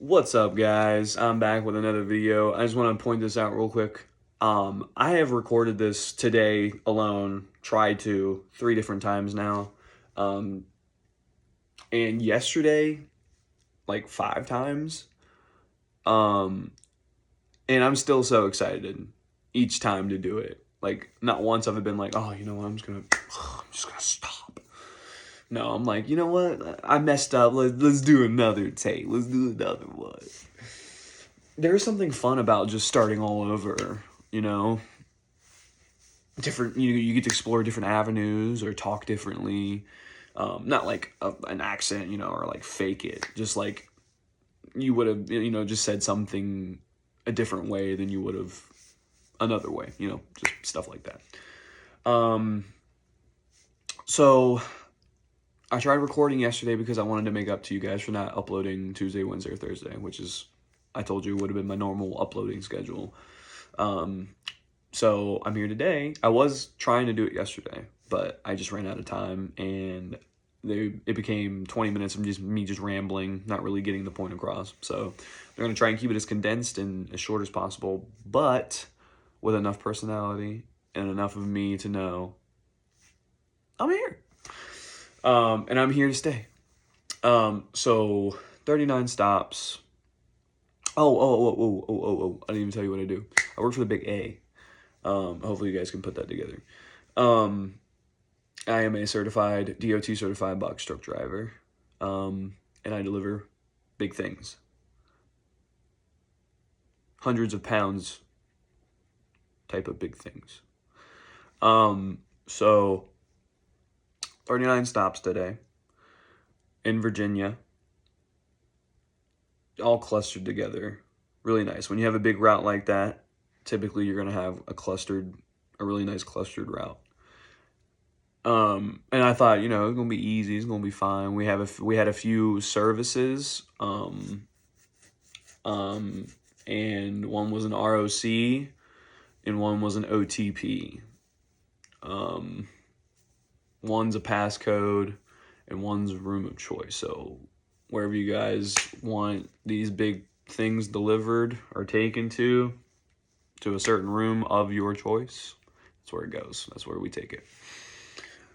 What's up, guys? I'm back with another video. I just want to point this out real quick. I have recorded this today alone, tried to 3 different times now, um, and yesterday like 5 times. Um, and I'm still so excited each time to do it. Like, not once have I been like, oh, you know what? I'm just gonna stop. No, I'm like, you know what? I messed up. Let's do another take. Let's do another one. There's something fun about just starting all over, you know? Different, you get to explore different avenues or talk differently. Not like an accent, or like fake it. Just like you would have, just said something a different way than you would have another way, just stuff like that. So I tried recording yesterday because I wanted to make up to you guys for not uploading Tuesday, Wednesday, or Thursday, which is, I told you, would have been my normal uploading schedule. So I'm here today. I was trying to do it yesterday, but I just ran out of time, and it became 20 minutes of me just rambling, not really getting the point across. So they're gonna try and keep it as condensed and as short as possible, but with enough personality and enough of me to know I'm here. And I'm here to stay. So 39 stops. Oh. I didn't even tell you what I do. I work for the Big A. Hopefully you guys can put that together. I am a certified, DOT certified box truck driver. And I deliver big things. Hundreds of pounds type of big things. So 39 stops today in Virginia, all clustered together. Really nice. When you have a big route like that, typically you're going to have a really nice clustered route. And I thought, it's going to be easy. It's going to be fine. We had a few services, and one was an ROC and one was an OTP. One's a passcode and one's a room of choice. So wherever you guys want these big things delivered or taken to a certain room of your choice, that's where it goes. That's where we take it.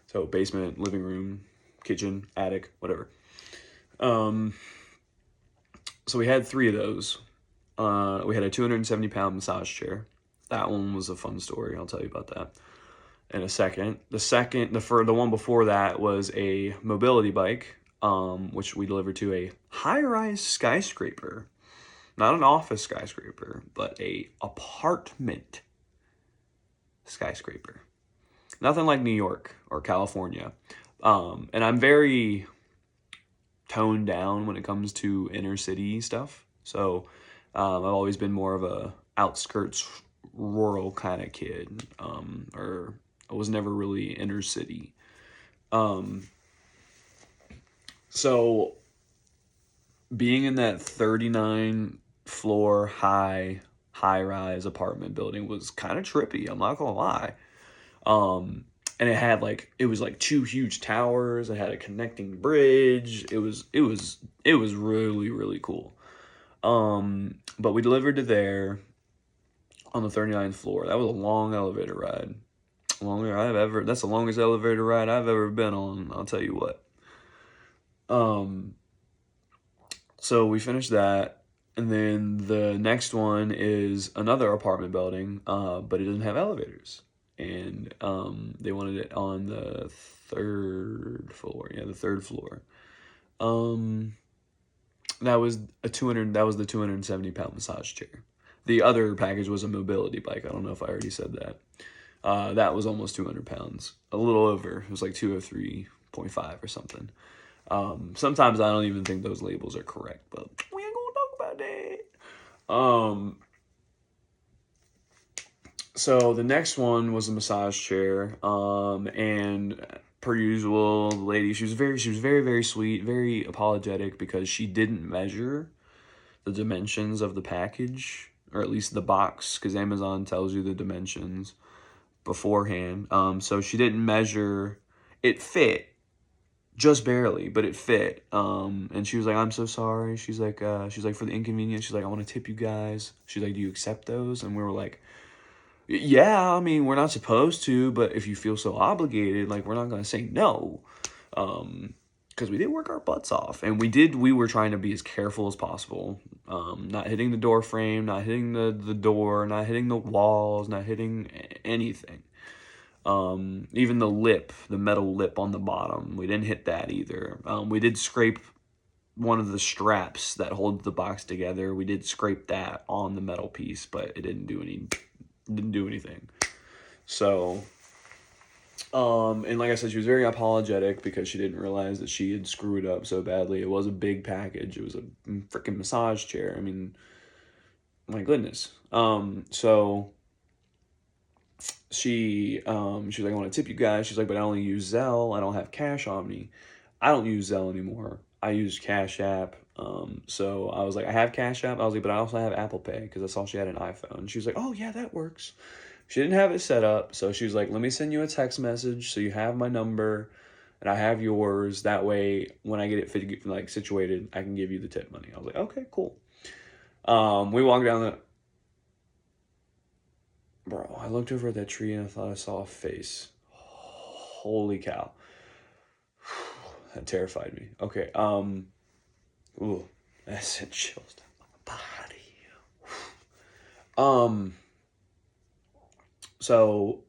So basement, living room, kitchen, attic, whatever. So we had 3 of those. We had a 270-pound massage chair. That one was a fun story. I'll tell you about that in a second. The one before that was a mobility bike, which we delivered to a high-rise skyscraper. Not an office skyscraper, but a apartment skyscraper. Nothing like New York or California. And I'm very toned down when it comes to inner city stuff. So I've always been more of a outskirts, rural kind of kid. Or I was never really inner city. So being in that 39 floor high rise apartment building was kind of trippy. I'm not gonna lie. And it was like 2 huge towers. It had a connecting bridge. It was really, really cool. But we delivered to there on the 39th floor. That was a long elevator ride. That's the longest elevator ride I've ever been on, I'll tell you what. So we finished that, and then the next one is another apartment building, but it doesn't have elevators. And they wanted it on the 3rd floor. Yeah, the 3rd floor. That was the 270-pound massage chair. The other package was a mobility bike. I don't know if I already said that. That was almost 200 pounds. A little over. It was like 203.5 or something. Sometimes I don't even think those labels are correct, but we ain't gonna talk about that. So the next one was a massage chair, and per usual, the lady, she was very, very sweet, very apologetic because she didn't measure the dimensions of the package, or at least the box, because Amazon tells you the dimensions beforehand. So she didn't measure. It fit just barely, but it fit. And she was like, I'm so sorry. She's like, for the inconvenience, she's like, I want to tip you guys. She's like, do you accept those? And we were like, yeah, I mean, we're not supposed to, but if you feel so obligated, like, we're not going to say no. Because we did work our butts off, and we were trying to be as careful as possible. Not hitting the door frame, not hitting the door, not hitting the walls, not hitting anything. Even the metal lip on the bottom, we didn't hit that either. We did scrape one of the straps that hold the box together. We did scrape that on the metal piece, but it didn't do anything. So, and like I said, she was very apologetic because she didn't realize that she had screwed up so badly. It was a big package. It was a freaking massage chair. I mean, my goodness. So she was like, I want to tip you guys. She's like, but I only use Zelle. I don't have cash on me. I don't use Zelle anymore. I use Cash App. So I was like, I have Cash App. I was like, but I also have Apple Pay because I saw she had an iPhone. She was like, oh yeah, that works. She didn't have it set up, so she was like, let me send you a text message so you have my number and I have yours. That way, when I get it situated, I can give you the tip money. I was like, okay, cool. We walked down the... Bro, I looked over at that tree and I thought I saw a face. Holy cow. That terrified me. Okay, ooh, that sent chills down my body. So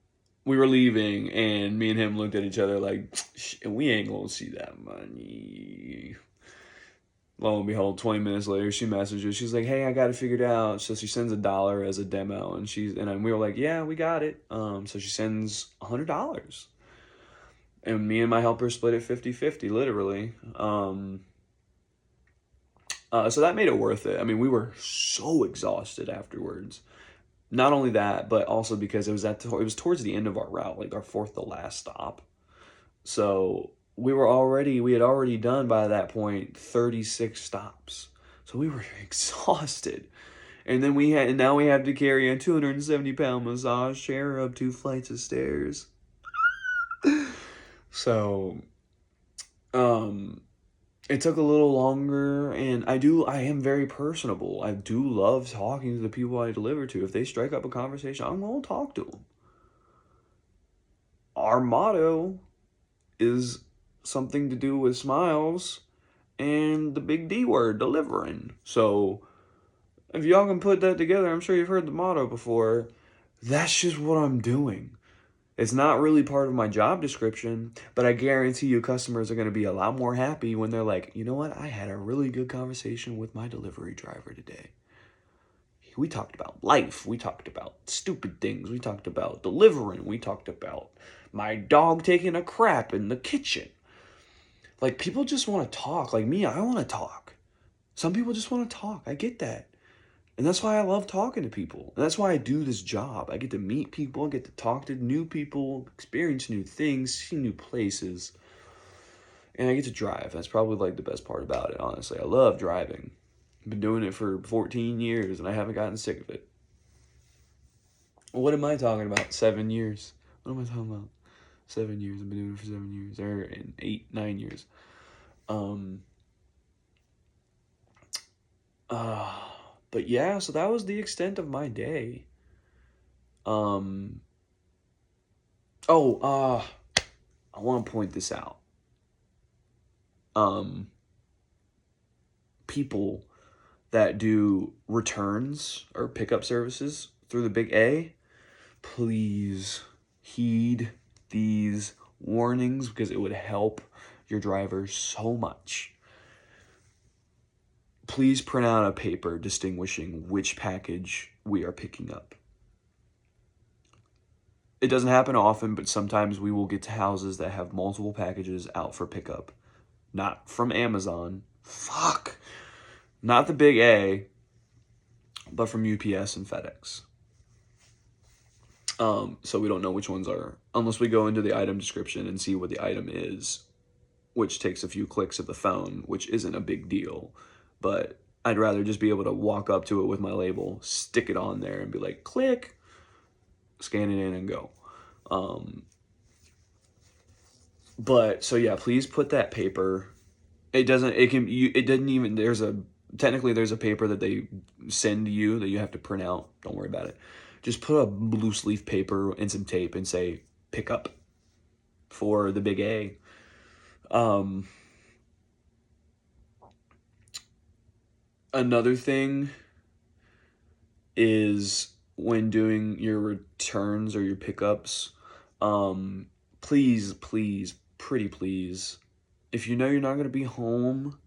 we were leaving, and me and him looked at each other like, we ain't gonna see that money. Lo and behold, 20 minutes later, she messages. She's like, hey, I got it figured out. So she sends $1 as a demo, and we were like, yeah, we got it. So she sends $100. And me and my helper split it 50-50, literally. So that made it worth it. I mean, we were so exhausted afterwards. Not only that, but also because it was towards the end of our route, like our fourth to last stop. So we had already done by that point 36 stops. So we were exhausted. And then now we have to carry a 270-pound massage chair up 2 flights of stairs. So, it took a little longer, and I am very personable. I do love talking to the people I deliver to. If they strike up a conversation, I'm going to talk to them. Our motto is something to do with smiles and the big D word, delivering. So, if y'all can put that together, I'm sure you've heard the motto before. That's just what I'm doing. It's not really part of my job description, but I guarantee you customers are going to be a lot more happy when they're like, you know what? I had a really good conversation with my delivery driver today. We talked about life. We talked about stupid things. We talked about delivering. We talked about my dog taking a crap in the kitchen. Like, people just want to talk. Like me, I want to talk. Some people just want to talk. I get that. And that's why I love talking to people. And that's why I do this job. I get to meet people, I get to talk to new people, experience new things, see new places. And I get to drive. That's probably like the best part about it, honestly. I love driving. I've been doing it for 14 years and I haven't gotten sick of it. What am I talking about? 7 years. What am I talking about? 7 years. I've been doing it for 7 years. Or 8, 9 years. But yeah, so that was the extent of my day. I want to point this out. People that do returns or pickup services through the big A, please heed these warnings because it would help your driver so much. Please print out a paper distinguishing which package we are picking up. It doesn't happen often, but sometimes we will get to houses that have multiple packages out for pickup. Not from Amazon. Not the big A, but from UPS and FedEx. So we don't know which ones are, unless we go into the item description and see what the item is, which takes a few clicks of the phone, which isn't a big deal. But I'd rather just be able to walk up to it with my label, stick it on there, and be like, click, scan it in, and go. But so yeah, please put that paper. It doesn't. It can. It didn't even. Technically there's a paper that they send you that you have to print out. Don't worry about it. Just put a loose leaf paper and some tape and say pick up for the big A. Another thing is when doing your returns or your pickups, please, please, pretty please, if you know you're not going to be home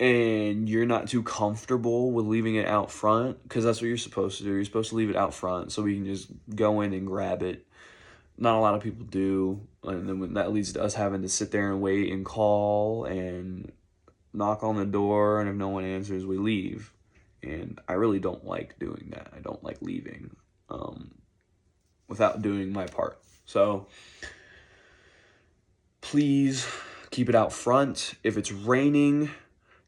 and you're not too comfortable with leaving it out front, because that's what you're supposed to do. You're supposed to leave it out front so we can just go in and grab it. Not a lot of people do, and then when that leads to us having to sit there and wait and call and knock on the door, and if no one answers, we leave. And I really don't like doing that. I don't like leaving without doing my part. So please keep it out front. If it's raining,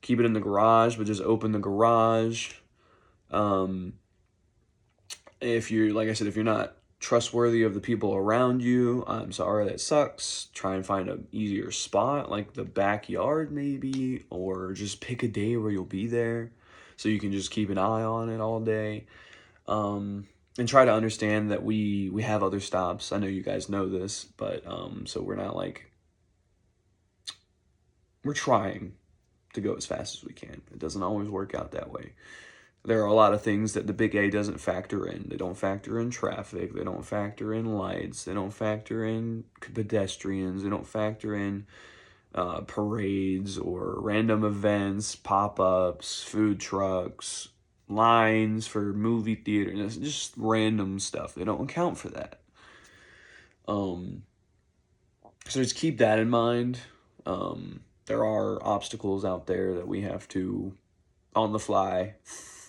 keep it in the garage, but just open the garage. If you're, like I said, if you're not trustworthy of the people around you, I'm sorry, that sucks. Try and find an easier spot, like the backyard maybe, or just pick a day where you'll be there so you can just keep an eye on it all day. And try to understand that we have other stops. I know you guys know this, but so we're not like, we're trying to go as fast as we can. It doesn't always work out that way. There are a lot of things that the big A doesn't factor in. They don't factor in traffic. They don't factor in lights. They don't factor in pedestrians. They don't factor in parades or random events, pop-ups, food trucks, lines for movie theaters, just random stuff. They don't account for that. So just keep that in mind. There are obstacles out there that we have to, on the fly,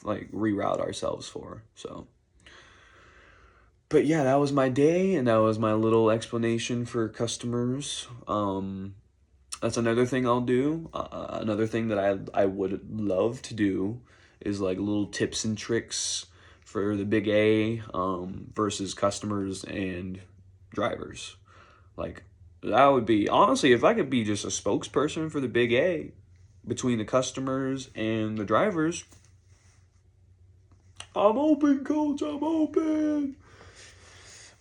like reroute ourselves for. So, but yeah, that was my day, and that was my little explanation for customers. That's another thing I'll do. Another thing that I would love to do is like little tips and tricks for the big A versus customers and drivers. Like, that would be, honestly, if I could be just a spokesperson for the big A between the customers and the drivers, I'm open, coach, I'm open.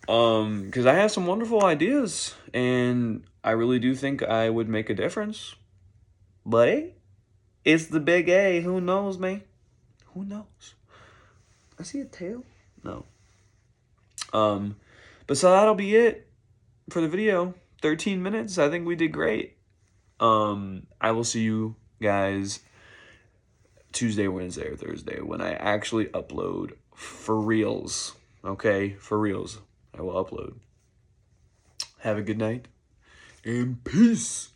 Because I have some wonderful ideas, and I really do think I would make a difference. But hey, it's the big A. Who knows, man? Who knows? I see a tail? No. But so that'll be it for the video. 13 minutes. I think we did great. I will see you guys Tuesday, Wednesday, or Thursday when I actually upload for reals. Okay? For reals. I will upload. Have a good night. And peace.